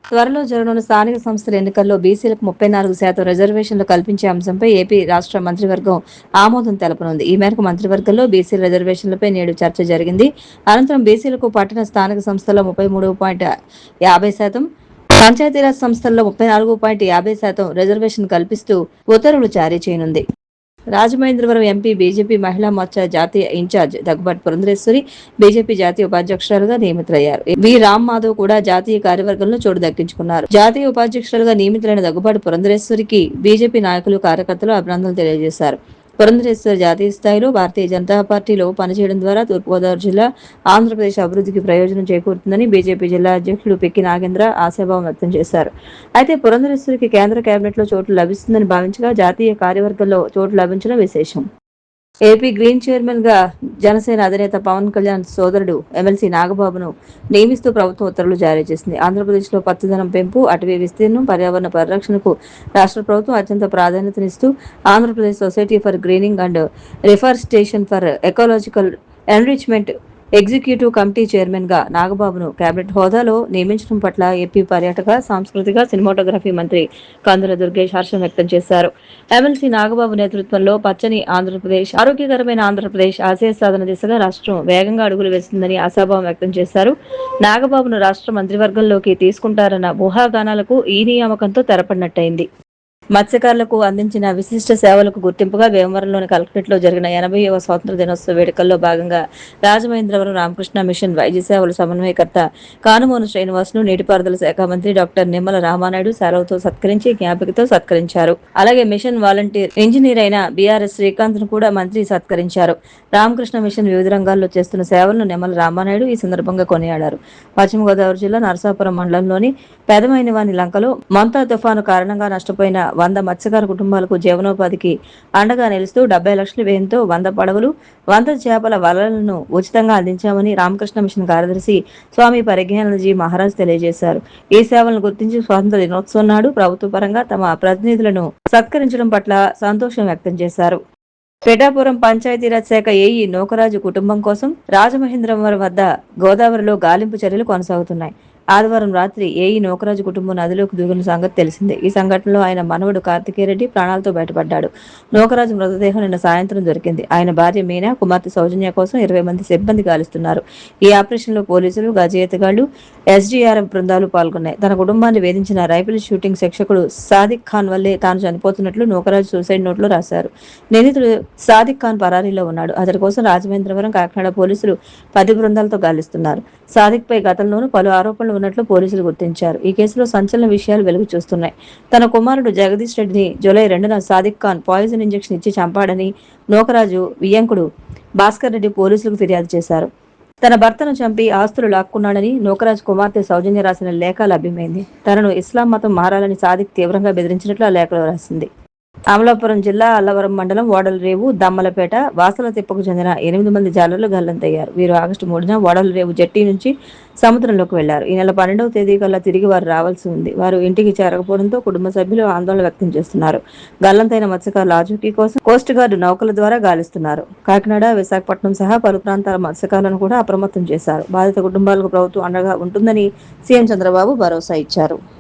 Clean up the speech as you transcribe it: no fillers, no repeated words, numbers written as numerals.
త్వరలో జరగనున్న స్థానిక సంస్థల ఎన్నికల్లో బీసీలకు 34% రిజర్వేషన్లు కల్పించే అంశంపై ఏపీ రాష్ట్ర మంత్రివర్గం ఆమోదం తెలపనుంది. ఈ మేరకు మంత్రివర్గంలో బీసీల రిజర్వేషన్లపై నేడు చర్చ జరిగింది. అనంతరం బీసీలకు పట్టణ స్థానిక సంస్థల్లో 33.50%, పంచాయతీరాజ్ సంస్థల్లో 34.50% రిజర్వేషన్ కల్పిస్తూ ఉత్తర్వులు జారీ చేయనుంది. రాజమహేంద్రవరం ఎంపీ బీజేపీ మహిళా మోర్చా జాతీయ ఇన్ఛార్జ్ దగ్గుబాటి పురంధరేశ్వరి బీజేపీ జాతీయ ఉపాధ్యక్షురాలుగా నియమితులయ్యారు. వి రామ్ మాధవ్ కూడా జాతీయ కార్యవర్గంలో చోటు దక్కించుకున్నారు. జాతీయ ఉపాధ్యక్షురాలుగా నియమితులైన దగ్గుబాటి పురంధరేశ్వరికి బీజేపీ నాయకులు, కార్యకర్తలు అభినందనలు తెలియజేశారు. పురంధరేశ్వరి జాతీయ స్థాయిలో భారతీయ జనతా పార్టీలో పనిచేయడం ద్వారా తూర్పుగోదావరి జిల్లా, ఆంధ్రప్రదేశ్ అభివృద్ధికి ప్రయోజనం చేకూరుతుందని బీజేపీ జిల్లా అధ్యక్షులు పిక్కి నాగేంద్ర ఆశాభావం వ్యక్తం చేశారు. అయితే పురంధరేశ్వరికి కేంద్ర కేబినెట్లో చోటు లభిస్తుందని భావించగా జాతీయ కార్యవర్గంలో చోటు లభించడం విశేషం. ఏపీ గ్రీన్ చైర్మన్ గా జనసేన అధినేత పవన్ కళ్యాణ్ సోదరుడు ఎమ్మెల్సీ నాగబాబును నియమిస్తూ ప్రభుత్వం ఉత్తర్వులు జారీ చేసింది. ఆంధ్రప్రదేశ్లో పచ్చదనం పెంపు, అటవీ విస్తీర్ణం, పర్యావరణ పరిరక్షణకు రాష్ట్ర ప్రభుత్వం అత్యంత ప్రాధాన్యతనిస్తూ Andhra Pradesh society for greening and రిఫారెస్టేషన్ for ecological enrichment executive committee chairman గా నాగబాబును కేబినెట్ హోదాలో నియమించడం పట్ల ఏపీ పర్యాటక, సాంస్కృతిక, సినిమాటోగ్రఫీ మంత్రి కందుల దుర్గేష్ హర్షం వ్యక్తం చేశారు. ఎమ్మెల్సీ నాగబాబు నేతృత్వంలో పచ్చని ఆంధ్రప్రదేశ్, ఆరోగ్యకరమైన ఆంధ్రప్రదేశ్ ఆశయ సాధన దిశగా రాష్ట్రం వేగంగా అడుగులు వేస్తుందని ఆశాభావం వ్యక్తం చేశారు. నాగబాబును రాష్ట్ర మంత్రివర్గంలోకి తీసుకుంటారన్న ఊహాగానాలకు ఈ నియామకంతో తెరపడినట్టయింది. మత్స్యకారులకు అందించిన విశిష్ట సేవలకు గుర్తింపుగా భీమవరంలోని కలెక్టరేట్లో జరిగిన 80వ స్వాతంత్ర దినోత్సవ వేడుకల్లో భాగంగా రాజమహేంద్రవరం రామకృష్ణ మిషన్ వైద్య సేవల సమన్వయకర్త కానుమోను శ్రీనివాస్ను నీటిపారుదల శాఖ మంత్రి డాక్టర్ నిమ్మల రామానాయుడు సెలవుతో సత్కరించి జ్ఞాపికతో సత్కరించారు. అలాగే మిషన్ వాలంటీర్ ఇంజనీర్ అయిన బీఆర్ఎస్ శ్రీకాంత్ ను కూడా మంత్రి సత్కరించారు. రామకృష్ణ మిషన్ వివిధ రంగాల్లో చేస్తున్న సేవలను నిమ్మల రామానాయుడు ఈ సందర్భంగా కొనియాడారు. పశ్చిమ గోదావరి జిల్లా నరసాపురం మండలంలోని పెదమైనవాని లంకలో మొంతా తుఫాను కారణంగా నష్టపోయిన 100 మత్స్యకార కుటుంబాలకు జీవనోపాధికి అండగా నిలుస్తూ 70 లక్షల వ్యయంతో 100 పడవలు, 100 చేపల వలలను ఉచితంగా అందించామని రామకృష్ణ మిషన్ కార్యదర్శి స్వామి పరిజ్ఞానజీ మహారాజ్ తెలియజేశారు. ఈ సేవలను గుర్తించి స్వాతంత్ర దినోత్సవం నాడు ప్రభుత్వ పరంగా తమ ప్రతినిధులను సత్కరించడం పట్ల సంతోషం వ్యక్తం చేశారు. పిఠాపురం పంచాయతీరాజ్ శాఖ ఏఈ నూకరాజు కుటుంబం కోసం రాజమహేంద్రవరం వద్ద గోదావరిలో గాలింపు చర్యలు కొనసాగుతున్నాయి. ఆదివారం రాత్రి ఏఈ నూకరాజు కుటుంబం నదిలోకి దూకిన సంగతి తెలిసిందే. ఈ సంఘటనలో ఆయన మనవడు కార్తికేయరెడ్డి ప్రాణాలతో బయటపడ్డాడు. నూకరాజు మృతదేహం నిన్న సాయంత్రం దొరికింది. ఆయన భార్య మీనా, కుమార్తె సౌజన్య కోసం 20 మంది సిబ్బంది గాలిస్తున్నారు. ఈ ఆపరేషన్లో పోలీసులు, గజయితగాళ్లు, ఎస్డీఆర్ఎఫ్ బృందాలు పాల్గొన్నాయి. తన కుటుంబాన్ని వేధించిన రైఫిల్ షూటింగ్ శిక్షకుడు సాదిక్ ఖాన్ వల్లే తాను చనిపోతున్నట్లు నూకరాజు సూసైడ్ నోట్లో రాశారు. నిందితుడు సాదిక్ ఖాన్ పరారీలో ఉన్నాడు. అతడి కోసం రాజమహేంద్రవరం, కాకినాడ పోలీసులు 10 బృందాలతో గాలిస్తున్నారు. సాదిక్ పై గతంలోనూ పలు ఆరోపణలు ఉన్నట్లు పోలీసులు గుర్తించారు. ఈ కేసులో సంచలన విషయాలు వెలుగు చూస్తున్నాయి. తన కుమారుడు జగదీష్ రెడ్డిని జూలై 2న సాదిక్ ఖాన్ పాయిజన్ ఇంజెక్షన్ ఇచ్చి చంపాడని నూకరాజు వియ్యంకుడు భాస్కర్ రెడ్డి పోలీసులకు ఫిర్యాదు చేశారు. తన భర్తను చంపి ఆస్తులు లాక్కున్నాడని నూకరాజు కుమార్తె సౌజన్య రాసిన లేఖ లభ్యమైంది. తనను ఇస్లాం మతం మారాలని సాదిక్ తీవ్రంగా బెదిరించినట్లు ఆ లేఖలో రాసింది. అమలాపురం జిల్లా అల్లవరం మండలం ఓడలరేవు, దమ్మలపేట, వాసలతిప్పకు చెందిన 8 మంది జాలర్లు గల్లంతయ్యారు. వీరు ఆగస్టు 3న ఓడలరేవు జెట్టి నుంచి సముద్రంలోకి వెళ్లారు. ఈ నెల 12వ తేదీ కల్లా తిరిగి వారు రావాల్సి ఉంది. వారు ఇంటికి చేరకపోవడంతో కుటుంబ సభ్యులు ఆందోళన వ్యక్తం చేస్తున్నారు. గల్లంతైన మత్స్యకారుల ఆచూకీ కోసం కోస్ట్ గార్డు నౌకల ద్వారా గాలిస్తున్నారు. కాకినాడ, విశాఖపట్నం సహా పలు ప్రాంతాల మత్స్యకారులను కూడా అప్రమత్తం చేశారు. బాధిత కుటుంబాలకు ప్రభుత్వం అండగా ఉంటుందని సీఎం చంద్రబాబు భరోసా ఇచ్చారు.